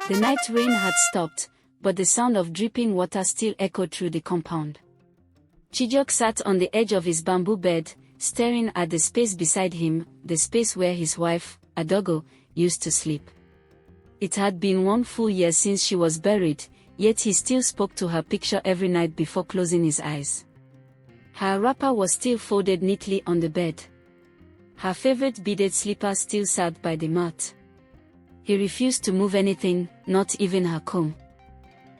The night rain had stopped, but the sound of dripping water still echoed through the compound. Chijioke sat on the edge of his bamboo bed, staring at the space beside him, the space where his wife, Adoggo, used to sleep. It had been 1 full year since she was buried, yet he still spoke to her picture every night before closing his eyes. Her wrapper was still folded neatly on the bed. Her favorite beaded slipper still sat by the mat. He refused to move anything, not even her comb.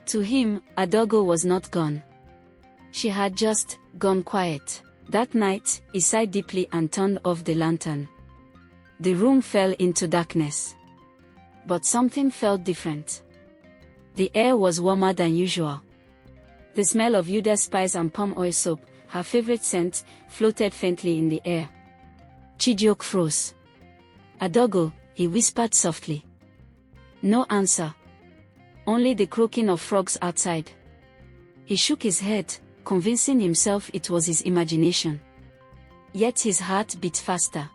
To him, Adoggo was not gone. She had just gone quiet. That night, he sighed deeply and turned off the lantern. The room fell into darkness. But something felt different. The air was warmer than usual. The smell of Uda spice and palm oil soap, her favorite scent, floated faintly in the air. Chijioke froze. "Adoggo," he whispered softly. No answer. Only the croaking of frogs outside. He shook his head, convincing himself it was his imagination. Yet his heart beat faster.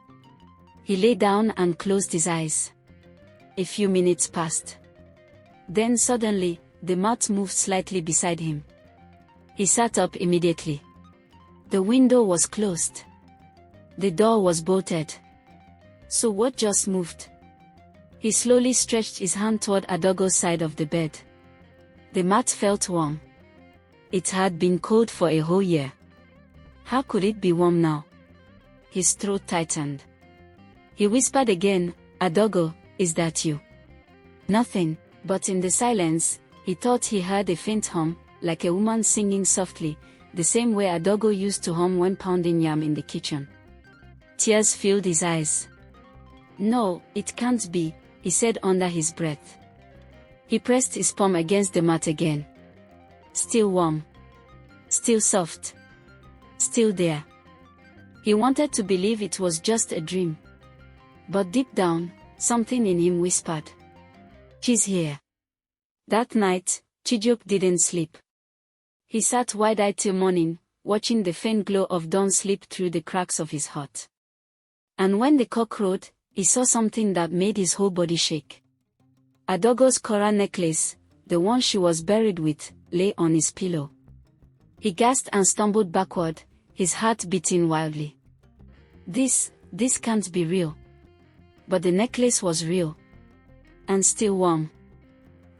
He lay down and closed his eyes. A few minutes passed. Then suddenly, the mat moved slightly beside him. He sat up immediately. The window was closed. The door was bolted. So what just moved? He slowly stretched his hand toward Adoggo's side of the bed. The mat felt warm. It had been cold for a whole year. How could it be warm now? His throat tightened. He whispered again, "Adoggo, is that you?" Nothing, but in the silence, he thought he heard a faint hum, like a woman singing softly, the same way Adoggo used to hum when pounding yam in the kitchen. Tears filled his eyes. "No, it can't be," he said under his breath. He pressed his palm against the mat again. Still warm. Still soft. Still there. He wanted to believe it was just a dream. But deep down, something in him whispered, "She's here." That night, Chijioke didn't sleep. He sat wide-eyed till morning, watching the faint glow of dawn slip through the cracks of his heart. And when the cock crowed, he saw something that made his whole body shake. Adoggo's coral necklace, the one she was buried with, lay on his pillow. He gasped and stumbled backward, his heart beating wildly. This can't be real. But the necklace was real. And still warm.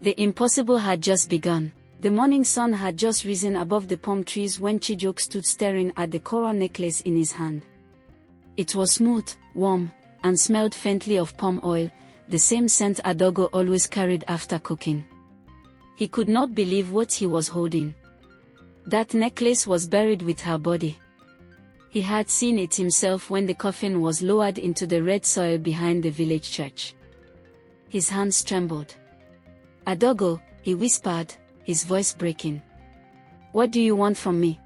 The impossible had just begun. The morning sun had just risen above the palm trees when Chijioke stood staring at the coral necklace in his hand. It was smooth, warm, and smelled faintly of palm oil, the same scent Adoggo always carried after cooking. He could not believe what he was holding. That necklace was buried with her body. He had seen it himself when the coffin was lowered into the red soil behind the village church. His hands trembled. "Adoggo," he whispered, his voice breaking. "What do you want from me?"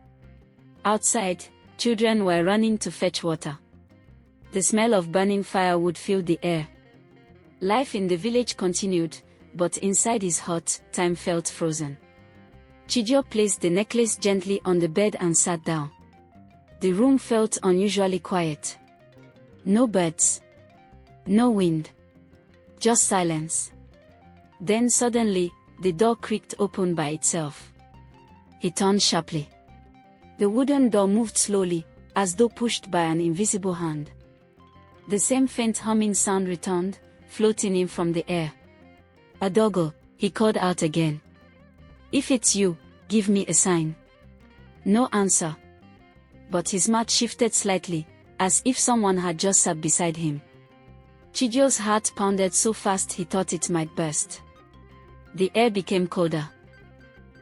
Outside, children were running to fetch water. The smell of burning firewood filled the air. Life in the village continued, but inside his heart, time felt frozen. Chijioke placed the necklace gently on the bed and sat down. The room felt unusually quiet. No birds. No wind. Just silence. Then suddenly, the door creaked open by itself. He turned sharply. The wooden door moved slowly, as though pushed by an invisible hand. The same faint humming sound returned, floating in from the air. "Adoggo," he called out again. "If it's you, give me a sign." No answer. But his mouth shifted slightly, as if someone had just sat beside him. Chijioke's heart pounded so fast he thought it might burst. The air became colder.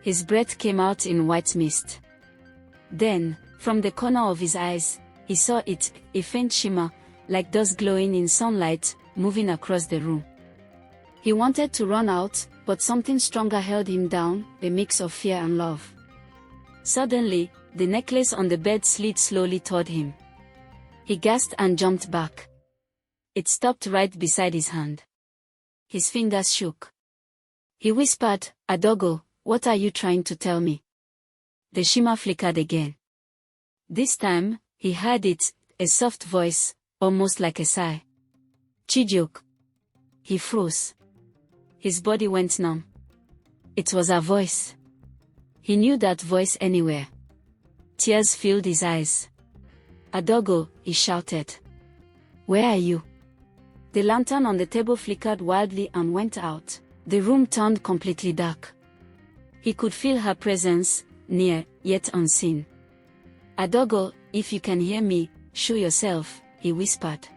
His breath came out in white mist. Then, from the corner of his eyes, he saw it, a faint shimmer, like dust glowing in sunlight, moving across the room. He wanted to run out, but something stronger held him down, a mix of fear and love. Suddenly, the necklace on the bed slid slowly toward him. He gasped and jumped back. It stopped right beside his hand. His fingers shook. He whispered, "Adoggo, what are you trying to tell me?" The shimmer flickered again. This time, he heard it, a soft voice, almost like a sigh. "Chijioke." He froze. His body went numb. It was a voice. He knew that voice anywhere. Tears filled his eyes. "Adoggo," he shouted. "Where are you?" The lantern on the table flickered wildly and went out. The room turned completely dark. He could feel her presence, near, yet unseen. "Adoggo, if you can hear me, show yourself," he whispered.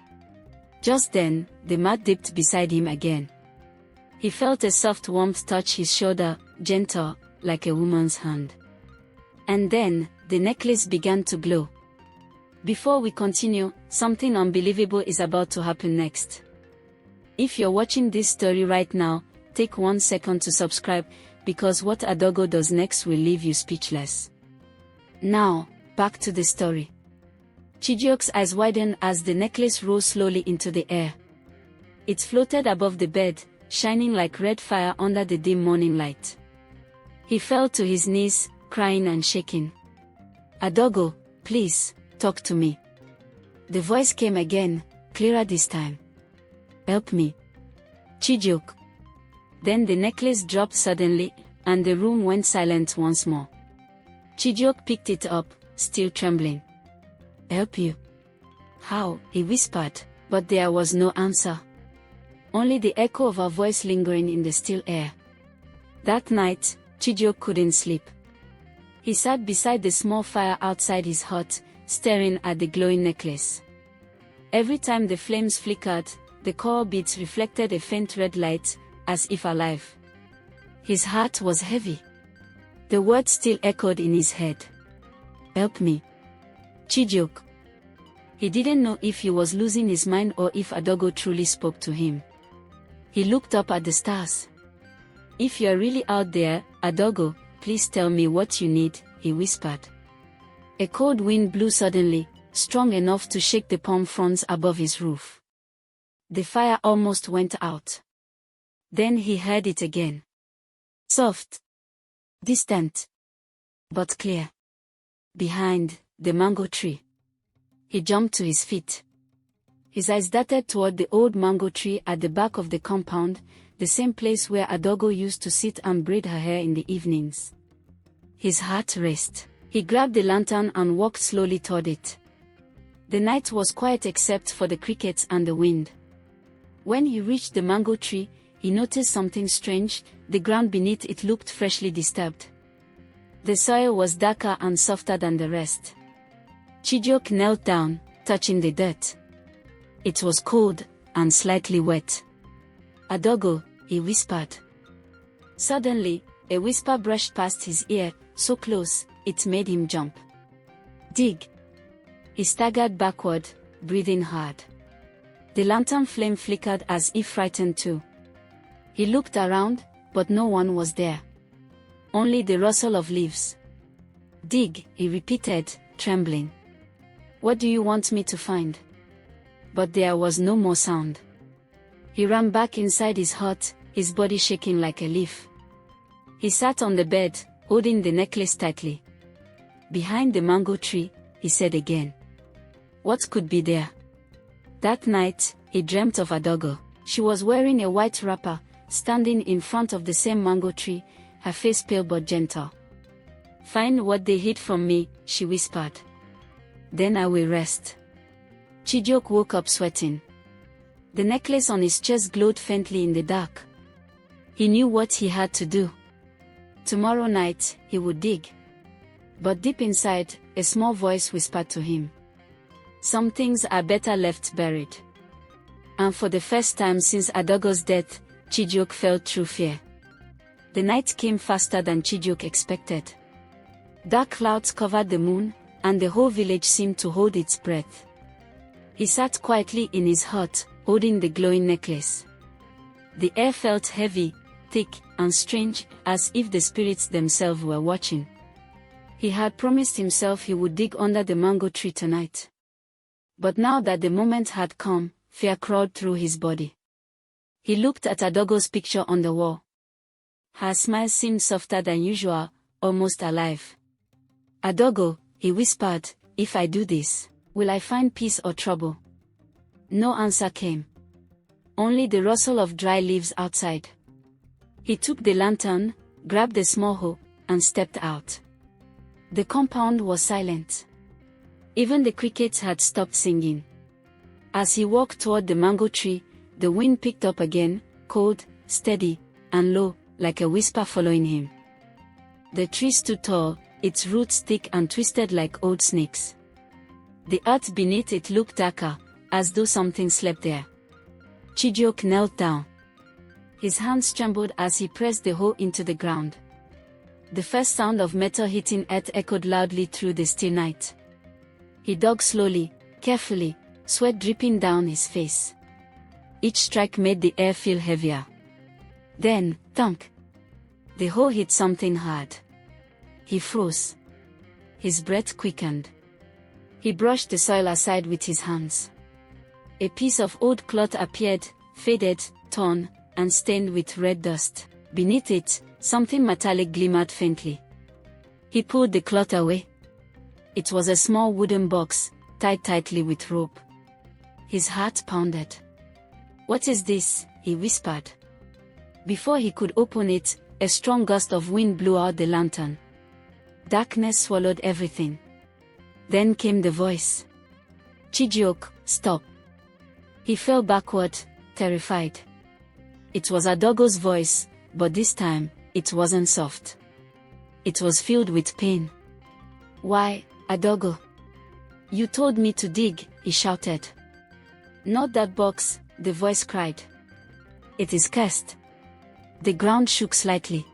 Just then, the mat dipped beside him again. He felt a soft warmth touch his shoulder, gentle, like a woman's hand. And then, the necklace began to glow. Before we continue, something unbelievable is about to happen next. If you're watching this story right now, take 1 second to subscribe, because what Adoggo does next will leave you speechless. Now, back to the story. Chijioke's eyes widened as the necklace rose slowly into the air. It floated above the bed, shining like red fire under the dim morning light. He fell to his knees, crying and shaking. "Adoggo, please, talk to me." The voice came again, clearer this time. "Help me, Chijioke." Then the necklace dropped suddenly, and the room went silent once more. Chijioke picked it up, still trembling. "Help you? How?" he whispered, but there was no answer. Only the echo of her voice lingering in the still air. That night, Chijioke couldn't sleep. He sat beside the small fire outside his hut, staring at the glowing necklace. Every time the flames flickered, the coral beads reflected a faint red light, as if alive. His heart was heavy. The words still echoed in his head. "Help me, Chijioke." He didn't know if he was losing his mind or if Adoggo truly spoke to him. He looked up at the stars. "If you're really out there, Adoggo, please tell me what you need," he whispered. A cold wind blew suddenly, strong enough to shake the palm fronds above his roof. The fire almost went out. Then he heard it again. Soft. Distant. But clear. Behind, the mango tree. He jumped to his feet. His eyes darted toward the old mango tree at the back of the compound, the same place where Adoggo used to sit and braid her hair in the evenings. His heart raced. He grabbed the lantern and walked slowly toward it. The night was quiet except for the crickets and the wind. When he reached the mango tree, he noticed something strange. The ground beneath it looked freshly disturbed. The soil was darker and softer than the rest. Chijioke knelt down, touching the dirt. It was cold, and slightly wet. "Adoggo," he whispered. Suddenly, a whisper brushed past his ear, so close, it made him jump. "Dig." He staggered backward, breathing hard. The lantern flame flickered as if frightened too. He looked around, but no one was there. Only the rustle of leaves. "Dig," he repeated, trembling. "What do you want me to find?" But there was no more sound. He ran back inside his hut, his body shaking like a leaf. He sat on the bed, holding the necklace tightly. "Behind the mango tree," he said again. What could be there? That night, he dreamt of Adoggo. She was wearing a white wrapper, standing in front of the same mango tree, her face pale but gentle. "Find what they hid from me," she whispered. "Then I will rest." Chijioke woke up sweating. The necklace on his chest glowed faintly in the dark. He knew what he had to do. Tomorrow night, he would dig. But deep inside, a small voice whispered to him. Some things are better left buried. And for the first time since Adoggo's death, Chijioke felt true fear. The night came faster than Chijioke expected. Dark clouds covered the moon, and the whole village seemed to hold its breath. He sat quietly in his hut, holding the glowing necklace. The air felt heavy, thick, and strange, as if the spirits themselves were watching. He had promised himself he would dig under the mango tree tonight. But now that the moment had come, fear crawled through his body. He looked at Adoggo's picture on the wall. Her smile seemed softer than usual, almost alive. "Adoggo," he whispered, "if I do this, will I find peace or trouble?" No answer came. Only the rustle of dry leaves outside. He took the lantern, grabbed the small hoe, and stepped out. The compound was silent. Even the crickets had stopped singing. As he walked toward the mango tree, the wind picked up again, cold, steady, and low, like a whisper following him. The tree stood tall, its roots thick and twisted like old snakes. The earth beneath it looked darker, as though something slept there. Chijioke knelt down. His hands trembled as he pressed the hoe into the ground. The first sound of metal hitting earth echoed loudly through the still night. He dug slowly, carefully, sweat dripping down his face. Each strike made the air feel heavier. Then, thunk! The hoe hit something hard. He froze. His breath quickened. He brushed the soil aside with his hands. A piece of old cloth appeared, faded, torn, and stained with red dust. Beneath it, something metallic glimmered faintly. He pulled the cloth away. It was a small wooden box, tied tightly with rope. His heart pounded. "What is this?" he whispered. Before he could open it, a strong gust of wind blew out the lantern. Darkness swallowed everything. Then came the voice. "Chijioke, stop." He fell backward, terrified. It was Adoggo's voice, but this time, it wasn't soft. It was filled with pain. "Why, Adoggo? You told me to dig," he shouted. "Not that box," the voice cried. "It is cursed." The ground shook slightly.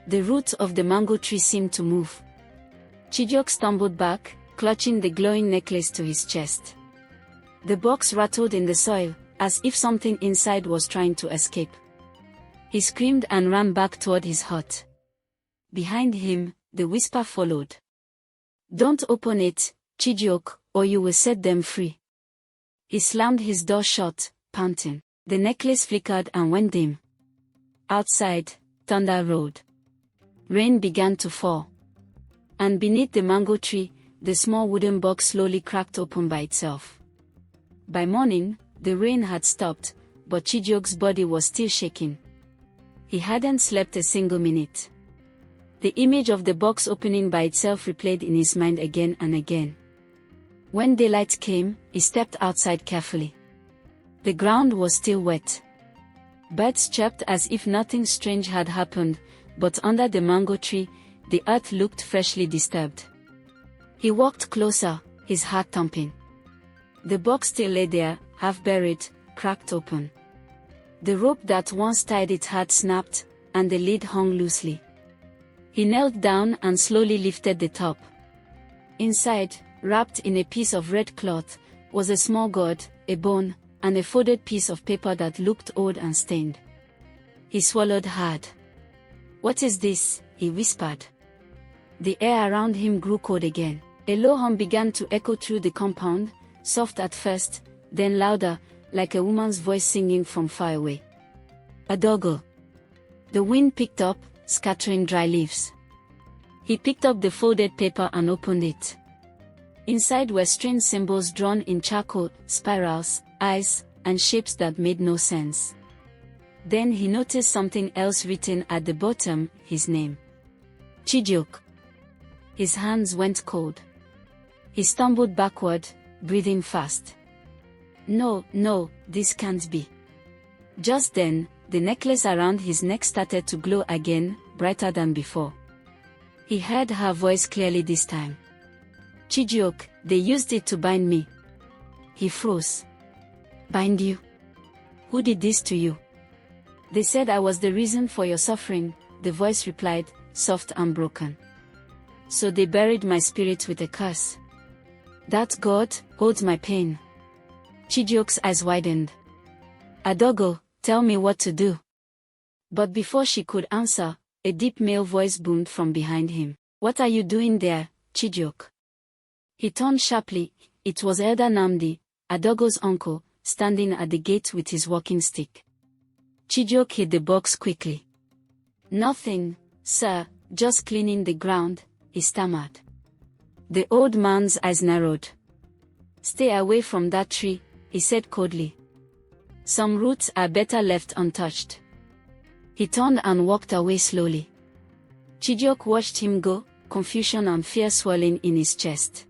The roots of the mango tree seemed to move. Chijioke stumbled back, clutching the glowing necklace to his chest. The box rattled in the soil, as if something inside was trying to escape. He screamed and ran back toward his hut. Behind him, the whisper followed. "Don't open it, Chijioke, or you will set them free." He slammed his door shut, panting. The necklace flickered and went dim. Outside, thunder rolled. Rain began to fall. And beneath the mango tree, the small wooden box slowly cracked open by itself. By morning, the rain had stopped, but Chijioke's body was still shaking. He hadn't slept a single minute. The image of the box opening by itself replayed in his mind again and again. When daylight came, he stepped outside carefully. The ground was still wet. Birds chirped as if nothing strange had happened, but under the mango tree, the earth looked freshly disturbed. He walked closer, his heart thumping. The box still lay there, half buried, cracked open. The rope that once tied it had snapped, and the lid hung loosely. He knelt down and slowly lifted the top. Inside, wrapped in a piece of red cloth, was a small gourd, a bone, and a folded piece of paper that looked old and stained. He swallowed hard. "What is this?" he whispered. The air around him grew cold again. A low hum began to echo through the compound, soft at first, then louder, like a woman's voice singing from far away. "Adoggo." The wind picked up, scattering dry leaves. He picked up the folded paper and opened it. Inside were strange symbols drawn in charcoal, spirals, eyes, and shapes that made no sense. Then he noticed something else written at the bottom, his name. Chijioke. His hands went cold. He stumbled backward, breathing fast. No, this can't be. Just then, the necklace around his neck started to glow again, brighter than before. He heard her voice clearly this time. "Chijioke, they used it to bind me." He froze. "Bind you? Who did this to you?" "They said I was the reason for your suffering," the voice replied, soft and broken. "So they buried my spirit with a curse. That God holds my pain." Chijioke's eyes widened. "Adoggo, tell me what to do." But before she could answer, a deep male voice boomed from behind him. "What are you doing there, Chijioke?" He turned sharply. It was Elder Namdi, Adoggo's uncle, standing at the gate with his walking stick. Chijioke hid the box quickly. "Nothing, sir, just cleaning the ground," he stammered. The old man's eyes narrowed. "Stay away from that tree," he said coldly. "Some roots are better left untouched." He turned and walked away slowly. Chijioke watched him go, confusion and fear swelling in his chest.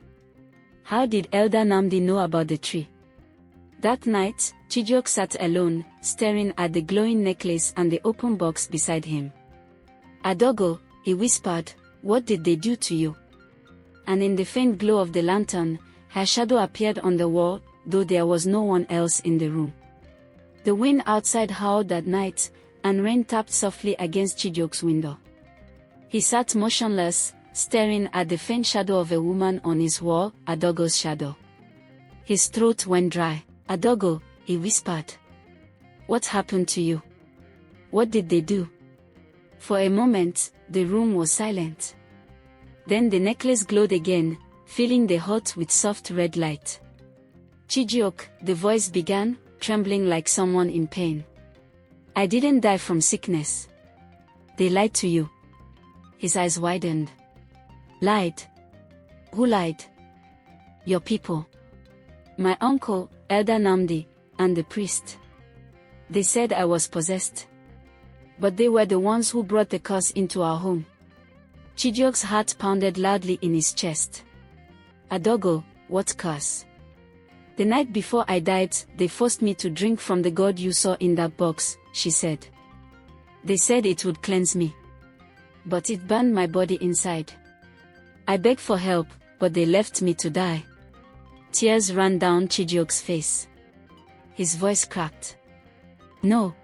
How did Elder Namdi know about the tree? That night, Chijioke sat alone, staring at the glowing necklace and the open box beside him. "Adoggo," he whispered, "what did they do to you?" And in the faint glow of the lantern, her shadow appeared on the wall, though there was no one else in the room. The wind outside howled that night, and rain tapped softly against Chijioke's window. He sat motionless, staring at the faint shadow of a woman on his wall, Adoggo's shadow. His throat went dry. "Adoggo," he whispered. "What happened to you? What did they do?" For a moment, the room was silent. Then the necklace glowed again, filling the hut with soft red light. "Chijioke," the voice began, trembling like someone in pain. "I didn't die from sickness. They lied to you." His eyes widened. "Lied? Who lied?" "Your people. My uncle, Elder Namdi, and the priest. They said I was possessed. But they were the ones who brought the curse into our home." Chijioke's heart pounded loudly in his chest. "Adoggo, what curse?" "The night before I died, they forced me to drink from the god you saw in that box," she said. "They said it would cleanse me. But it burned my body inside. I begged for help, but they left me to die." Tears ran down Chijioke's face. His voice cracked. "No.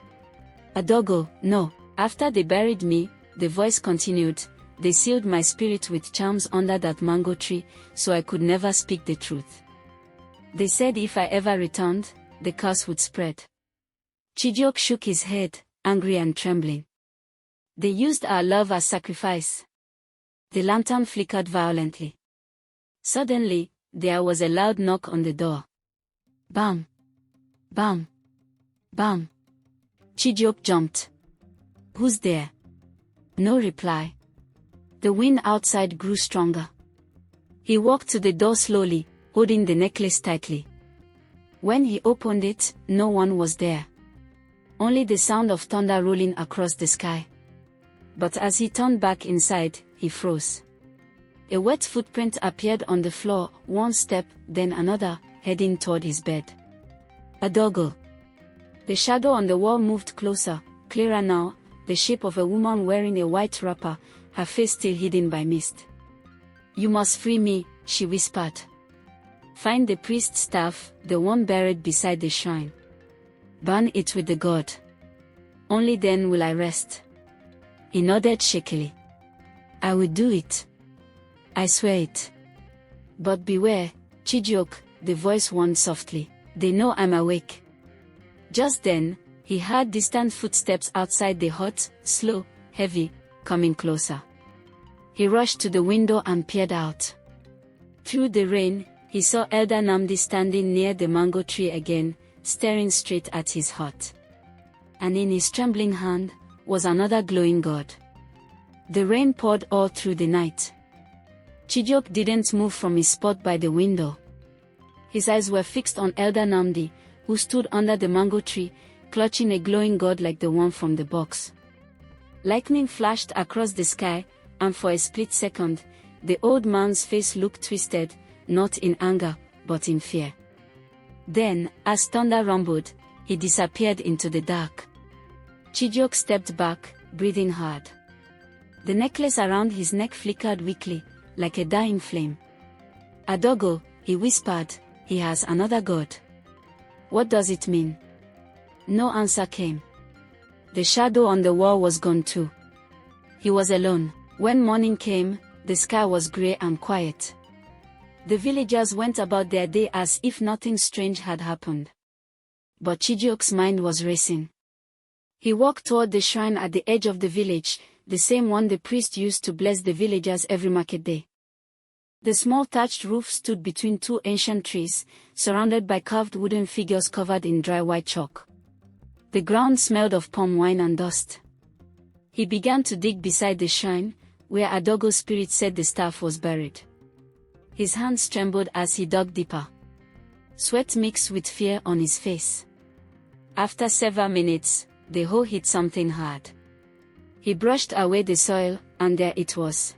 Adoggo, no. After they buried me," the voice continued, "they sealed my spirit with charms under that mango tree, so I could never speak the truth. They said if I ever returned, the curse would spread." Chijioke shook his head, angry and trembling. "They used our love as sacrifice." The lantern flickered violently. Suddenly, there was a loud knock on the door. Bam! Bam! Bam! Chijioke jumped. "Who's there?" No reply. The wind outside grew stronger. He walked to the door slowly, holding the necklace tightly. When he opened it, no one was there. Only the sound of thunder rolling across the sky. But as he turned back inside, he froze. A wet footprint appeared on the floor, one step, then another, heading toward his bed. "Adoggo." The shadow on the wall moved closer, clearer now, the shape of a woman wearing a white wrapper, her face still hidden by mist. "You must free me," she whispered. "Find the priest's staff, the one buried beside the shrine. Burn it with the god. Only then will I rest." He nodded shakily. "I will do it. I swear it. But beware, Chijioke," the voice warned softly. "They know I'm awake." Just then, he heard distant footsteps outside the hut, slow, heavy, coming closer. He rushed to the window and peered out. Through the rain, he saw Elder Namdi standing near the mango tree again, staring straight at his hut. And in his trembling hand, was another glowing god. The rain poured all through the night. Chijioke didn't move from his spot by the window. His eyes were fixed on Elder Namdi, who stood under the mango tree, clutching a glowing god like the one from the box. Lightning flashed across the sky, and for a split second, the old man's face looked twisted, not in anger, but in fear. Then, as thunder rumbled, he disappeared into the dark. Chijioke stepped back, breathing hard. The necklace around his neck flickered weakly, like a dying flame. "Adoggo," he whispered, "he has another god. What does it mean?" No answer came. The shadow on the wall was gone too. He was alone. When morning came, the sky was grey and quiet. The villagers went about their day as if nothing strange had happened. But Chijioke's mind was racing. He walked toward the shrine at the edge of the village, the same one the priest used to bless the villagers every market day. The small thatched roof stood between two ancient trees, surrounded by carved wooden figures covered in dry white chalk. The ground smelled of palm wine and dust. He began to dig beside the shrine, where Adoggo's spirit said the staff was buried. His hands trembled as he dug deeper. Sweat mixed with fear on his face. After several minutes, the hoe hit something hard. He brushed away the soil, and there it was.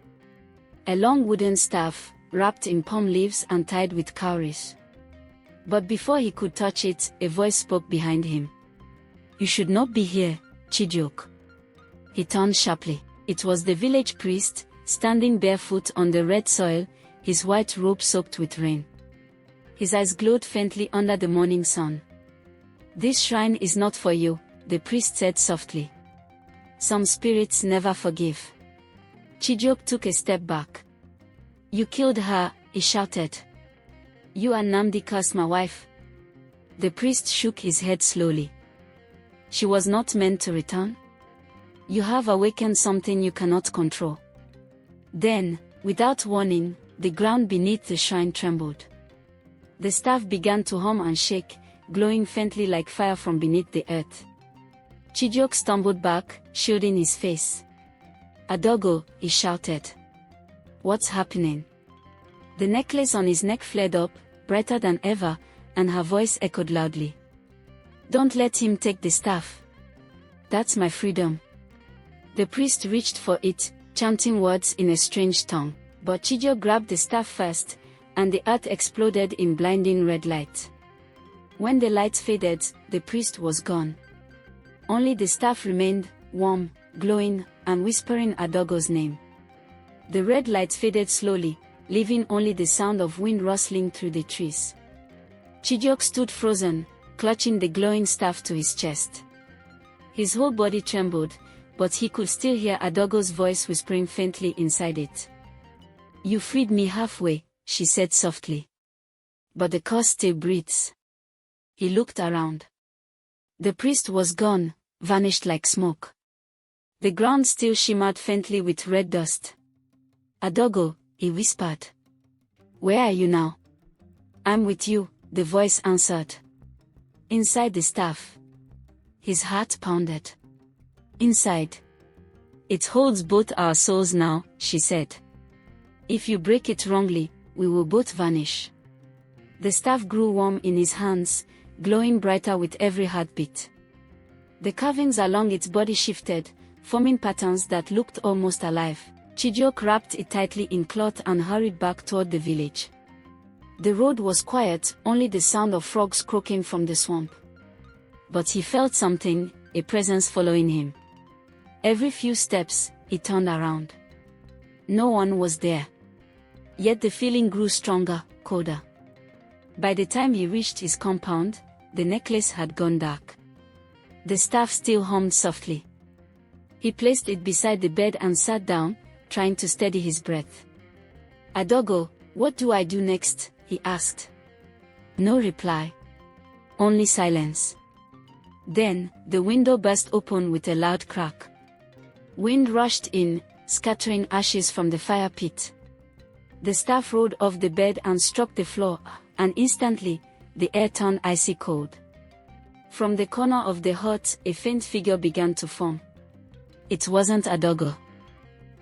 A long wooden staff, wrapped in palm leaves and tied with cowries. But before he could touch it, a voice spoke behind him. "You should not be here, Chijioke." He turned sharply. It was the village priest, standing barefoot on the red soil, his white robe soaked with rain. His eyes glowed faintly under the morning sun. "This shrine is not for you," the priest said softly. "Some spirits never forgive." Chijioke took a step back. "You killed her," he shouted. "You and Namdi cursed my wife." The priest shook his head slowly. "She was not meant to return. You have awakened something you cannot control." Then, without warning, the ground beneath the shrine trembled. The staff began to hum and shake, glowing faintly like fire from beneath the earth. Chijioke stumbled back, shielding his face. "Adoggo," he shouted. "What's happening?" The necklace on his neck flared up, brighter than ever, and her voice echoed loudly. "Don't let him take the staff. That's my freedom." The priest reached for it, chanting words in a strange tongue, but Chijioke grabbed the staff first, and the earth exploded in blinding red light. When the light faded, the priest was gone. Only the staff remained, warm, glowing, and whispering Adoggo's name. The red light faded slowly, leaving only the sound of wind rustling through the trees. Chijioke stood frozen, clutching the glowing staff to his chest. His whole body trembled, but he could still hear Adoggo's voice whispering faintly inside it. "You freed me halfway," she said softly. "But the curse still breathes." He looked around. The priest was gone, vanished like smoke. The ground still shimmered faintly with red dust. "Adoggo," he whispered. "Where are you now?" "I'm with you," the voice answered. "Inside the staff." His heart pounded. "Inside. It holds both our souls now," she said. "If you break it wrongly, we will both vanish." The staff grew warm in his hands, glowing brighter with every heartbeat. The carvings along its body shifted, forming patterns that looked almost alive. Chijioke wrapped it tightly in cloth and hurried back toward the village. The road was quiet, only the sound of frogs croaking from the swamp. But he felt something, a presence following him. Every few steps, he turned around. No one was there. Yet the feeling grew stronger, colder. By the time he reached his compound, the necklace had gone dark. The staff still hummed softly. He placed it beside the bed and sat down, trying to steady his breath. "Adoggo, what do I do next?" he asked. No reply. Only silence. Then, the window burst open with a loud crack. Wind rushed in, scattering ashes from the fire pit. The staff rolled off the bed and struck the floor, and instantly, the air turned icy cold. From the corner of the hut, a faint figure began to form. It wasn't Adoggo.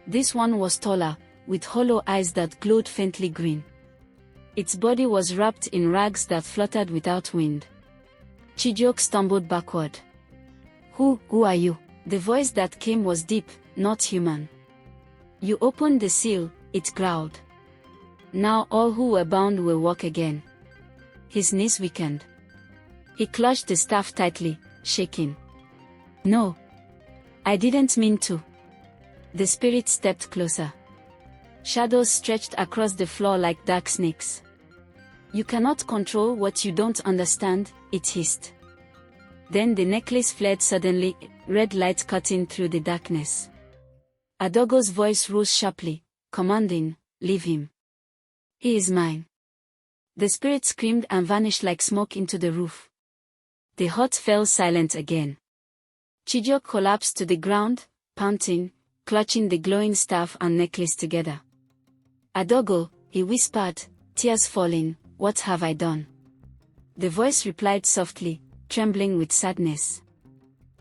This one was taller, with hollow eyes that glowed faintly green. Its body was wrapped in rags that fluttered without wind. Chijioke stumbled backward. Who are you?" The voice that came was deep, not human. "You opened the seal," it growled. "Now all who were bound will walk again." His knees weakened. He clutched the staff tightly, shaking. "No. I didn't mean to." The spirit stepped closer. Shadows stretched across the floor like dark snakes. "You cannot control what you don't understand," it hissed. Then the necklace flared suddenly, red light cutting through the darkness. Adoggo's voice rose sharply, commanding, "Leave him. He is mine." The spirit screamed and vanished like smoke into the roof. The hut fell silent again. Chijioke collapsed to the ground, panting, clutching the glowing staff and necklace together. "Adoggo," he whispered, tears falling, "what have I done?" The voice replied softly, trembling with sadness.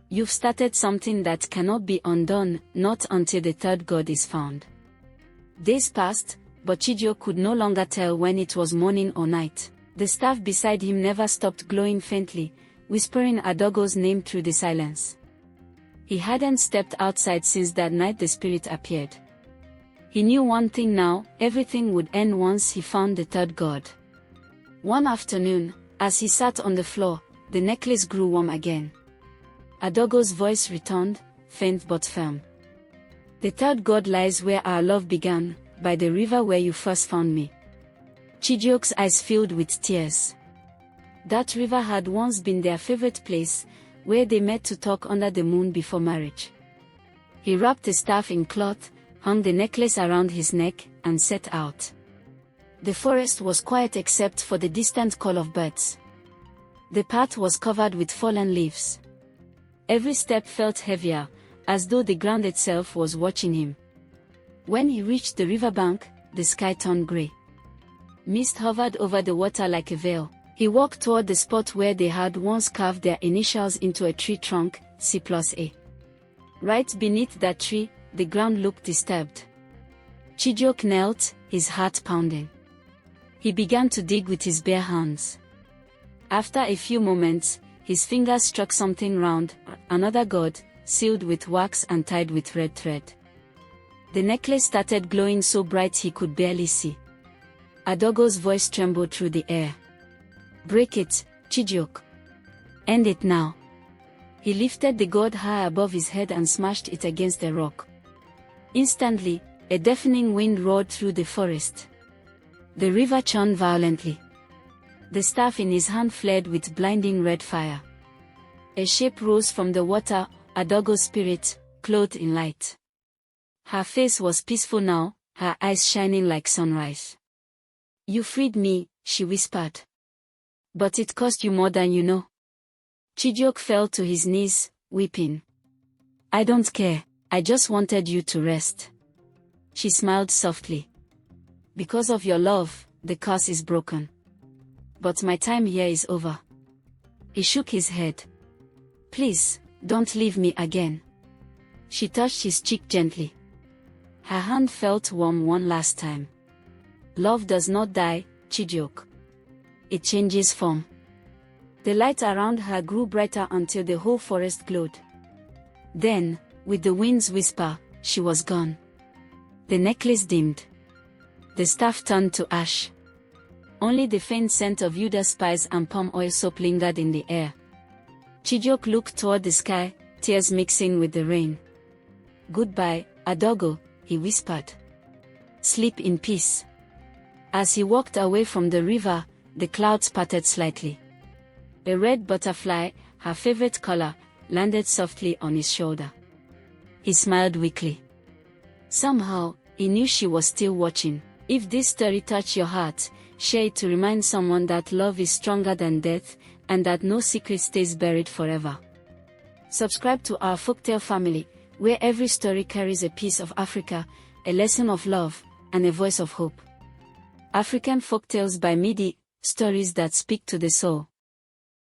"You've started something that cannot be undone, not until the third god is found." Days passed, but Chijioke could no longer tell when it was morning or night. The staff beside him never stopped glowing faintly, whispering Adoggo's name through the silence. He hadn't stepped outside since that night the spirit appeared. He knew one thing now: everything would end once he found the third god. One afternoon, as he sat on the floor, the necklace grew warm again. Adoggo's voice returned, faint but firm. "The third god lies where our love began, by the river where you first found me." Chijioke's eyes filled with tears. That river had once been their favorite place, where they met to talk under the moon before marriage. He wrapped the staff in cloth, hung the necklace around his neck, and set out. The forest was quiet except for the distant call of birds. The path was covered with fallen leaves. Every step felt heavier, as though the ground itself was watching him. When he reached the riverbank, the sky turned gray. Mist hovered over the water like a veil. He walked toward the spot where they had once carved their initials into a tree trunk, C+A. Right beneath that tree, the ground looked disturbed. Chijioke knelt, his heart pounding. He began to dig with his bare hands. After a few moments, his fingers struck something round, another god, sealed with wax and tied with red thread. The necklace started glowing so bright he could barely see. Adoggo's voice trembled through the air. "Break it, Chijioke. End it now." He lifted the god high above his head and smashed it against a rock. Instantly, a deafening wind roared through the forest. The river churned violently. The staff in his hand flared with blinding red fire. A shape rose from the water, Adoggo's spirit, clothed in light. Her face was peaceful now, her eyes shining like sunrise. "You freed me," she whispered. "But it cost you more than you know." Chijioke fell to his knees, weeping. "I don't care, I just wanted you to rest." She smiled softly. "Because of your love, the curse is broken. But my time here is over." He shook his head. "Please, don't leave me again." She touched his cheek gently. Her hand felt warm one last time. "Love does not die, Chijioke. It changes form." The light around her grew brighter until the whole forest glowed. Then, with the wind's whisper, she was gone. The necklace dimmed. The staff turned to ash. Only the faint scent of Yuda spice and palm oil soap lingered in the air. Chijioke looked toward the sky, tears mixing with the rain. "Goodbye, Adoggo," he whispered. "Sleep in peace." As he walked away from the river, the clouds parted slightly. A red butterfly, her favorite color, landed softly on his shoulder. He smiled weakly. Somehow, he knew she was still watching. If this story touched your heart, share it to remind someone that love is stronger than death, and that no secret stays buried forever. Subscribe to our Folktale family, where every story carries a piece of Africa, a lesson of love, and a voice of hope. African Folktales by Midi, stories that speak to the soul.